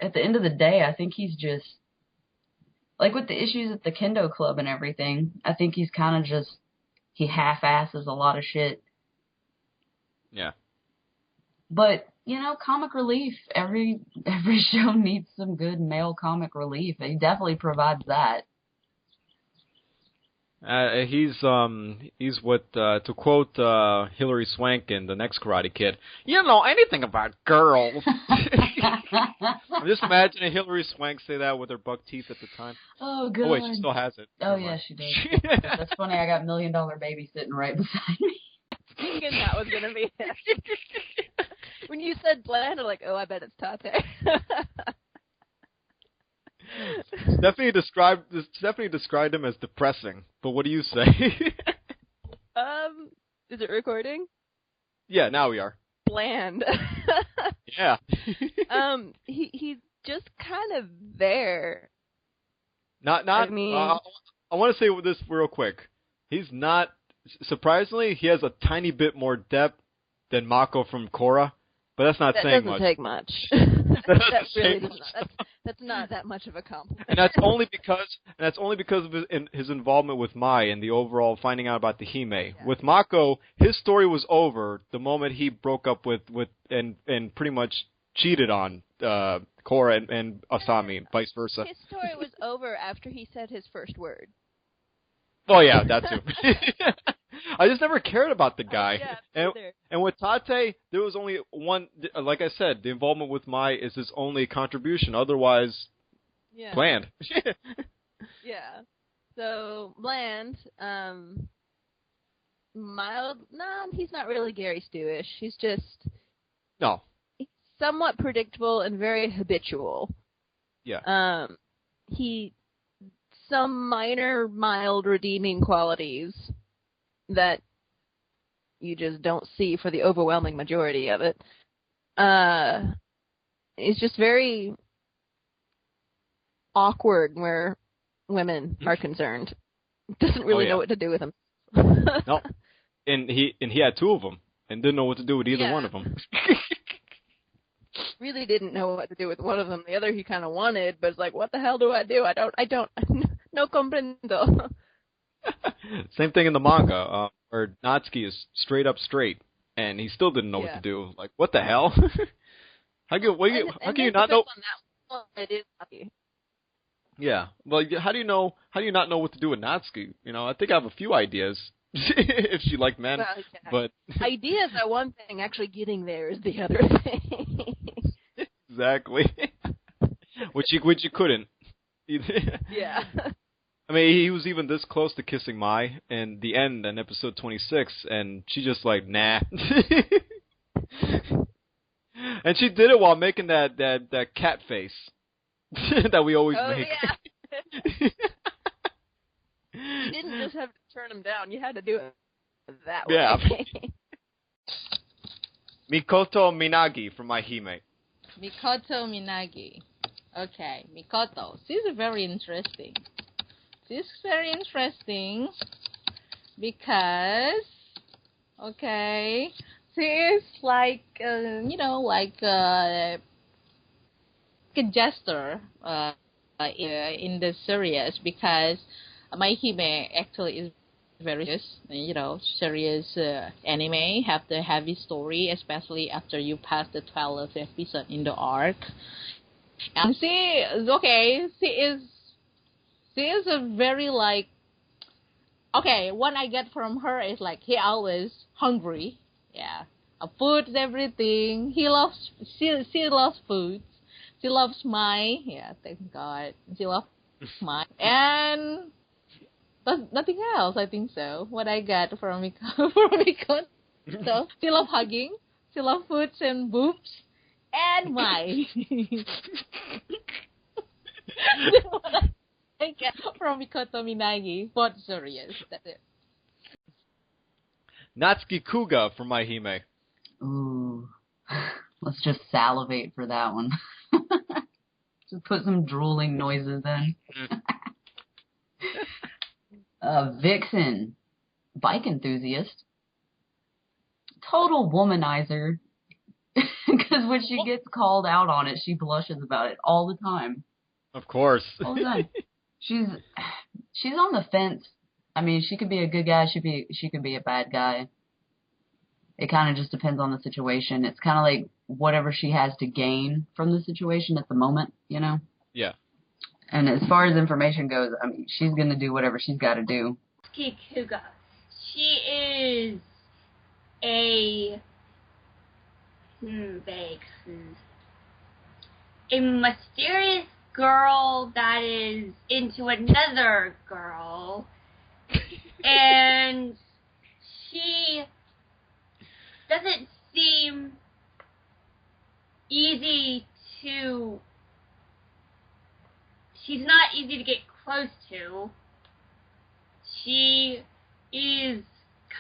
at the end of the day, I think he's just, like with the issues at the Kendo Club and everything, I think he's kind of just, he half-asses a lot of shit. Yeah. But, you know, comic relief, every show needs some good male comic relief. He definitely provides that. He's what, to quote Hilary Swank in The Next Karate Kid, you don't know anything about girls. I'm just imagining Hilary Swank say that with her buck teeth at the time. Oh, God. Oh, wait, she still has it. Oh, yeah, she does. That's funny, I got $1 Million Baby sitting right beside me. Thinking that was going to be it. When you said bland, I'm like, oh, I bet it's Tate. Stephanie described him as depressing, but what do you say? Is it recording? Yeah, now we are. Bland. Yeah. He's just kind of there. I mean, I want to say this real quick. He's not, surprisingly, he has a tiny bit more depth than Mako from Korra, but that's not saying much. That doesn't take much. That really does not. That's not that much of a compliment. And that's only because of his involvement with Mai and the overall finding out about the Hime. Yeah. With Mako, his story was over the moment he broke up with and pretty much cheated on Korra and Asami, and vice versa. His story was over after he said his first word. Oh yeah, that too. I just never cared about the guy. And with Tate, there was only one, like I said, the involvement with Mai is his only contribution. Otherwise, bland. Yeah. So, bland, mild, he's not really Gary Stewish. He's just... No. He's somewhat predictable and very habitual. Yeah. Some minor, mild, redeeming qualities that you just don't see for the overwhelming majority of it. It's just very awkward where women are concerned. Doesn't really know what to do with them. No, and he had two of them and didn't know what to do with either one of them. Really didn't know what to do with one of them. The other he kind of wanted, but it's like, what the hell do I do? I don't. No comprendo. Same thing in the manga, where Natsuki is straight up straight, and he still didn't know what to do. Like, what the hell? How can you not know? It is lucky. Yeah. Well, how do you not know what to do with Natsuki? You know, I think I have a few ideas if she liked men, but ideas are one thing. Actually, getting there is the other thing. Exactly. which you couldn't. Yeah. I mean, he was even this close to kissing Mai in the end in episode 26, and she just like, nah. And she did it while making that cat face that we always make. Yeah. You didn't just have to turn him down. You had to do it that way. Yeah. Mikoto Minagi from My-HiME. Mikoto Minagi. Okay, Mikoto. She's very interesting. She's very interesting because, she is like, like a jester in the series, because My-HiME actually is very serious anime, have the heavy story, especially after you pass the 12th episode in the arc. And she is a very like, what I get from her is like, he always hungry. Yeah. Food, everything. She loves food. She loves Mai. Yeah, thank God. She loves Mai. And nothing else, I think so. What I got from Mikoto. So, she loves hugging. She loves foods and boobs. And Mai. I get from Mikoto Minagi, but serious. That's it. Natsuki Kuga from My-HiME. Ooh. Let's just salivate for that one. Just put some drooling noises in. Vixen. Bike enthusiast. Total womanizer. Because when she gets called out on it, she blushes about it all the time. Of course. All the time. She's on the fence. I mean, she could be a good guy. She could be a bad guy. It kind of just depends on the situation. It's kind of like whatever she has to gain from the situation at the moment, you know? Yeah. And as far as information goes, I mean, she's going to do whatever she's got to do. Natsuki Kuga. She is a a mysterious girl that is into another girl, and she doesn't seem easy to. She's not easy to get close to. She is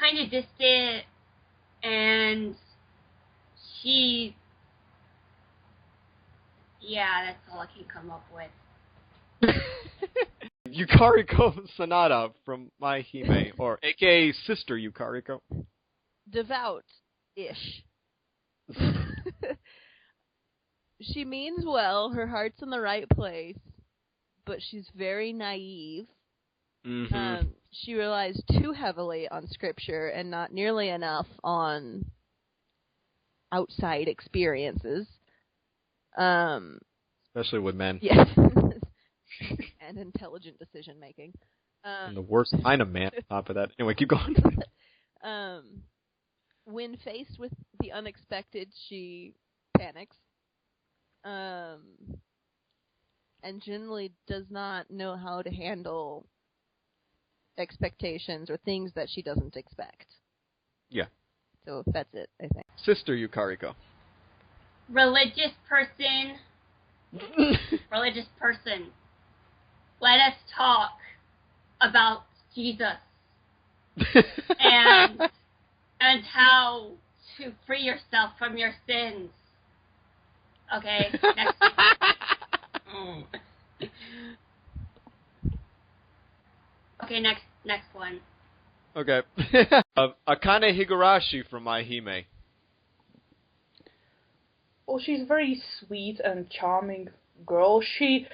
kind of distant, and yeah, that's all I can come up with. Yukariko Sanada from My-HiME, or aka Sister Yukariko. Devout-ish. She means well, her heart's in the right place, but she's very naive. Mm-hmm. She relies too heavily on scripture and not nearly enough on outside experiences. Especially with men. Yes. And intelligent decision making. And the worst kind of man on top of that. Anyway, keep going. When faced with the unexpected, she panics. And generally does not know how to handle expectations or things that she doesn't expect. Yeah. So that's it, I think. Sister Yukariko. Religious person. Religious person. Let us talk about Jesus and how to free yourself from your sins. Okay, next. Okay, next one. Okay. Akane Higurashi from My-HiME. Well, she's a very sweet and charming girl. She's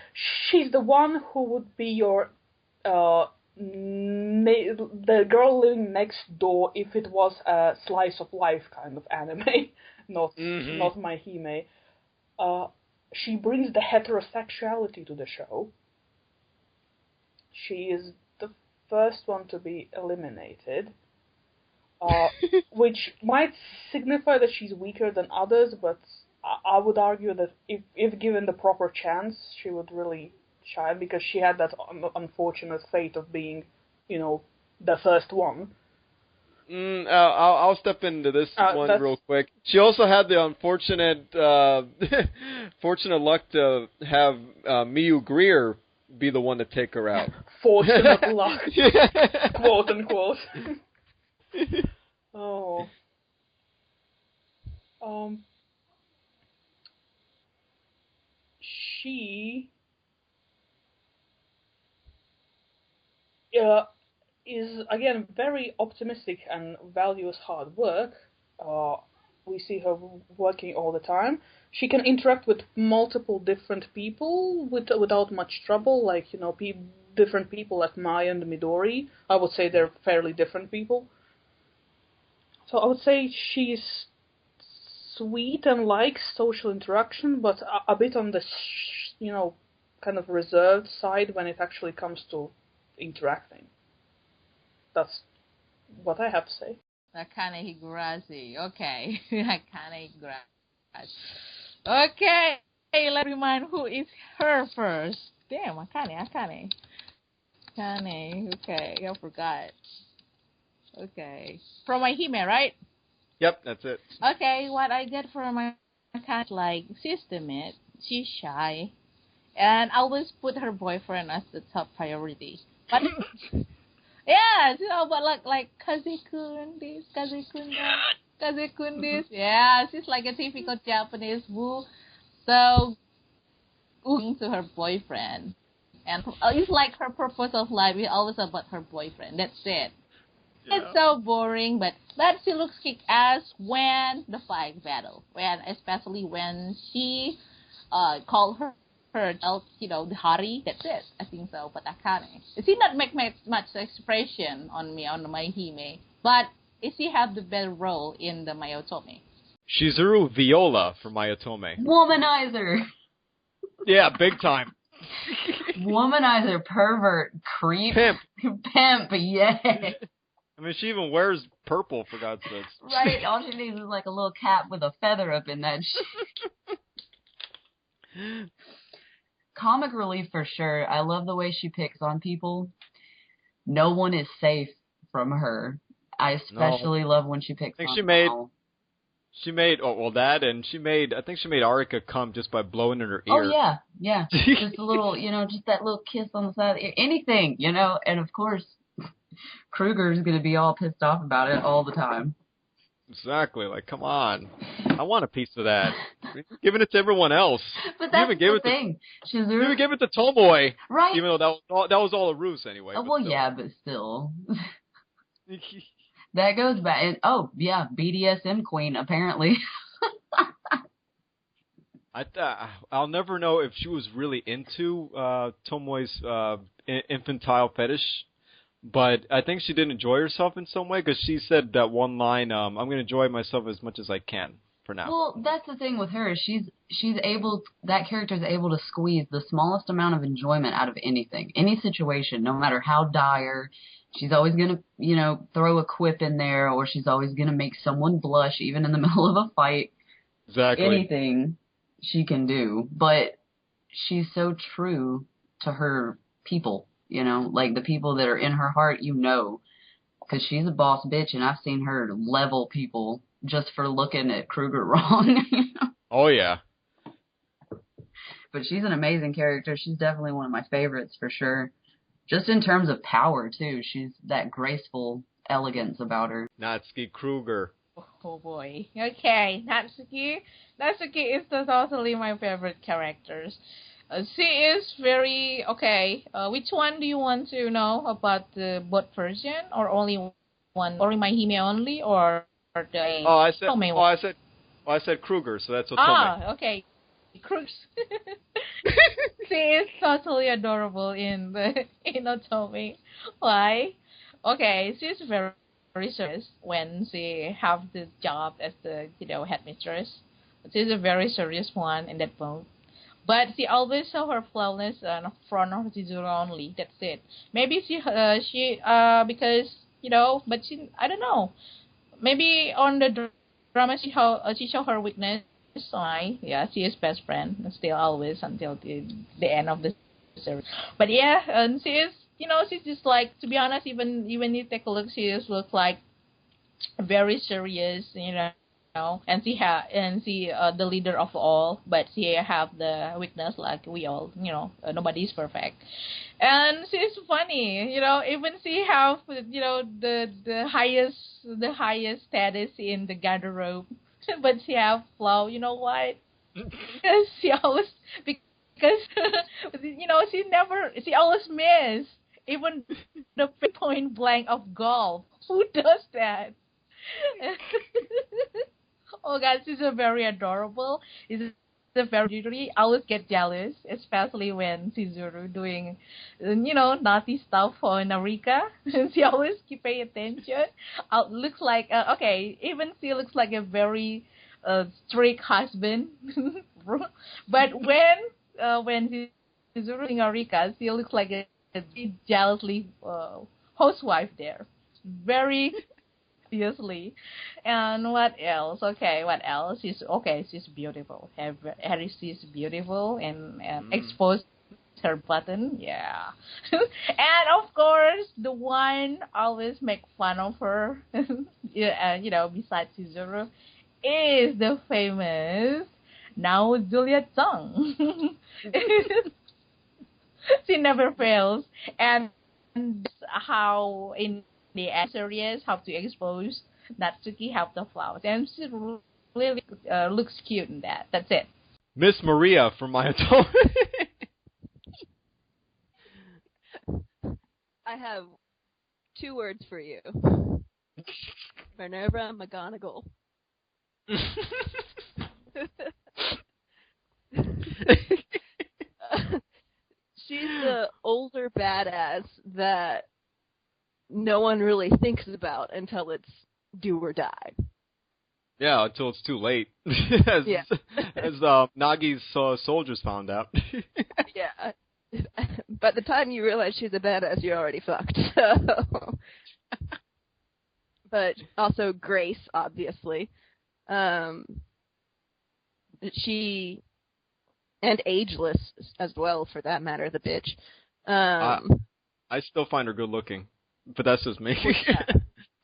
the one who would be your the girl living next door if it was a slice of life kind of anime, not My-HiME. She brings the heterosexuality to the show. She is the first one to be eliminated, which might signify that she's weaker than others, but I would argue that if given the proper chance, she would really shine, because she had that unfortunate fate of being, the first one. I'll step into this one real quick. She also had the unfortunate fortunate luck to have Miyu Greer be the one to take her out. Fortunate luck, quote unquote. Oh. She is, again, very optimistic and values hard work. We see her working all the time. She can interact with multiple different people without much trouble, like, different people like Mai and Midori. I would say they're fairly different people. So I would say she's sweet and likes social interaction, but a bit on the, kind of reserved side when it actually comes to interacting. That's what I have to say. Akane Higurashi. Okay. Akane Higurashi. Okay. Hey, let's remind who is her first. Damn, Akane. Akane. Okay, I forgot. Okay. From My-HiME, right? Yep, that's it. Okay, what I get from my Akane, like, she's timid, she's shy, and always put her boyfriend as the top priority. But yeah, but like Kaze-kun this, Kaze-kun that, Kaze-kun this. Yeah, she's like a typical Japanese woo. So, to her boyfriend. And it's like her purpose of life is always about her boyfriend. That's it. Yeah. It's so boring, but she looks kick-ass when the fight battle. Especially when she called her the Hari. That's it. I think so, but I can't. She not make much expression on me on the My-HiME, but she have the better role in the Mai-Otome. Shizuru Viola for Mai-Otome. Womanizer. Yeah, big time. Womanizer, pervert, creep, pimp, yeah. I mean, she even wears purple, for God's sakes. Right, all she needs is like a little cap with a feather up in that shit. Comic relief for sure. I love the way she picks on people. No one is safe from her. I especially love when she picks on Mal. She made that, and I think she made Arika come just by blowing in her ear. Oh yeah. Just a little, just that little kiss on the side of the ear. Anything, and of course Kruger's gonna be all pissed off about it all the time. Exactly. Like, come on. I want a piece of that. You're giving it to everyone else. But that's the thing. You even gave it to Tomoe. Right. Even though that was all a ruse anyway. Well, yeah, but still. That goes back. And, BDSM queen, apparently. I'll never know if she was really into Tomoe's infantile fetish. But I think she did enjoy herself in some way, because she said that one line, I'm going to enjoy myself as much as I can for now. Well, that's the thing with her. That character is able to squeeze the smallest amount of enjoyment out of anything, any situation, no matter how dire. She's always going to, throw a quip in there, or she's always going to make someone blush, even in the middle of a fight. Exactly. Anything she can do. But she's so true to her people. Like the people that are in her heart, because she's a boss bitch, and I've seen her level people just for looking at Kruger wrong. Oh, yeah. But she's an amazing character. She's definitely one of my favorites for sure. Just in terms of power, too. She's that graceful elegance about her. Natsuki Kuga. Oh, boy. Okay, Natsuki. Natsuki is totally my favorite characters. She is very okay. Which one do you want to know about the both version, or only one, or My-HiME only, or the Otome one? I said Kruger, so that's Otome. Okay. Kruger. She is totally adorable in Otome. Why? Okay, she's very, very serious when she have the job as the headmistress. She's a very serious one in that mode. But she always show her flawless in front of Chizuru only. That's it. Maybe she because but she, I don't know. Maybe on the drama she show her weakness. Why? Yeah, she is best friend still always until the end of the series. But yeah, and she is she's just like, to be honest, even you take a look, she just looks like very serious, and she the leader of all, but she have the weakness like we all, nobody's perfect, and she's funny, even she have the highest status in the garderobe, but she have flaw. You know what? Because she always she always miss even the point blank of golf. Who does that? Oh God, she's very adorable. She's very I always get jealous, especially when Chizuru doing, naughty stuff for Narika. She always keep paying attention. Looks like even she looks like a very strict husband. But when Chizuru doing Narika, she looks like a jealously housewife there. Very. Seriously. And what else? Okay, what else? She's beautiful. Harris is beautiful and exposed her button. Yeah. And of course, the one always make fun of her, besides Chizuru, is the famous now Juliet Song. She never fails. And how in the series, how to expose Natsuki help the flowers. And she really looks cute in that. That's it. Miss Maria from Mai-Otome. I have 2 words for you. Minerva McGonagall. She's the older badass that no one really thinks about until it's do or die. Yeah, until it's too late. as Nagi's soldiers found out. Yeah. By the time you realize she's a badass, you're already fucked. So. But also Grace, obviously. She, and ageless as well, for that matter, the bitch. I still find her good looking, but that's just me.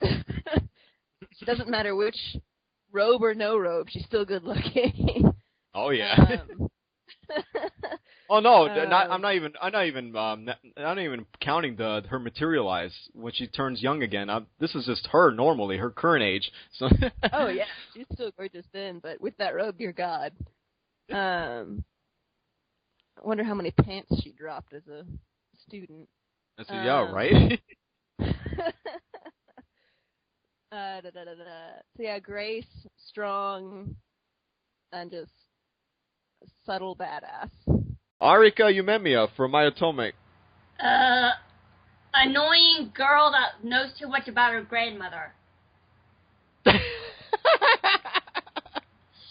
It doesn't matter which robe or no robe, she's still good looking. Oh yeah. Oh no, I'm not even counting her materialize when she turns young again. This is just her normally, her current age. So. Oh yeah, she's still gorgeous then, but with that robe, dear God. I wonder how many pants she dropped as a student. Yeah, right. So yeah, Grace, strong, and just a subtle badass. Arika Umemiya from Mai-Otome. Annoying girl that knows too much about her grandmother.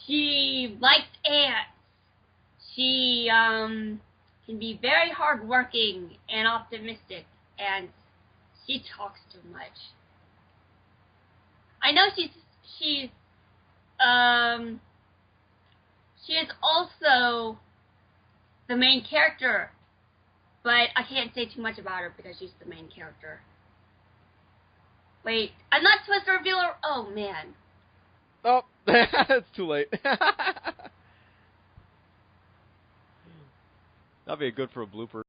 She likes ants. She can be very hardworking and optimistic, and she talks too much. I know she is also the main character, but I can't say too much about her because she's the main character. Wait, I'm not supposed to reveal her. Oh man. Oh, it's too late. That'd be good for a blooper.